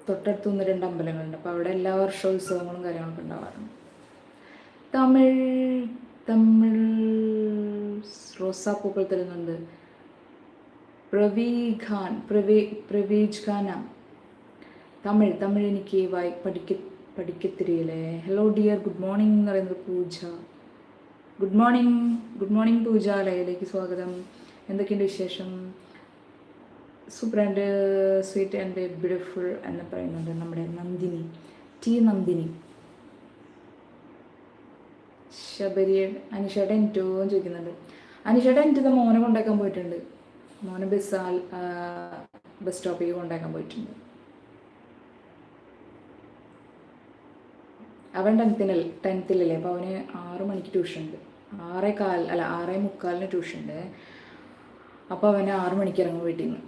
തൊട്ടടുത്ത് 1-2 അമ്പലങ്ങളുണ്ട്. അപ്പോൾ അവിടെ എല്ലാ വർഷവും ഉത്സവങ്ങളും കാര്യങ്ങളൊക്കെ ഉണ്ടാവാറുണ്ട്. തമിഴ് തമിഴ് റോസാപ്പൂക്കൾ തരുന്നുണ്ട്. പ്രവീജ് ഖാന തമിഴ് എനിക്ക് പഠിക്കത്തിരിയില്ലേ. ഹലോ ഡിയർ, ഗുഡ് മോർണിംഗ് എന്ന് പറയുന്നത് പൂജ. ഗുഡ് മോർണിംഗ് പൂജ. ലൈവിലേക്ക് സ്വാഗതം. എന്തൊക്കെയുണ്ട് വിശേഷം? Super and sweet and beautiful എന്ന് പറയുന്നുണ്ട് നമ്മുടെ നന്ദിനി, നന്ദിനി. ശബരി അനിഷേട്ടൻ എനിറ്റോ ചോദിക്കുന്നുണ്ട്. അനിഷേട്ടൻ എനിക്ക് മോനെ കൊണ്ടാക്കാൻ പോയിട്ടുണ്ട്. മോനെ ബസ് സ്റ്റോപ്പിലേക്ക് കൊണ്ടാക്കാൻ പോയിട്ടുണ്ട്. അവൻ 10th-ലല്ലേ. അപ്പോൾ അവന് 6 മണിക്ക് ട്യൂഷൻ ഉണ്ട്. 6:45 ട്യൂഷൻ ഉണ്ട്. അപ്പോൾ അവന് 6 മണിക്ക് ഇറങ്ങും വീട്ടിൽ നിന്ന്.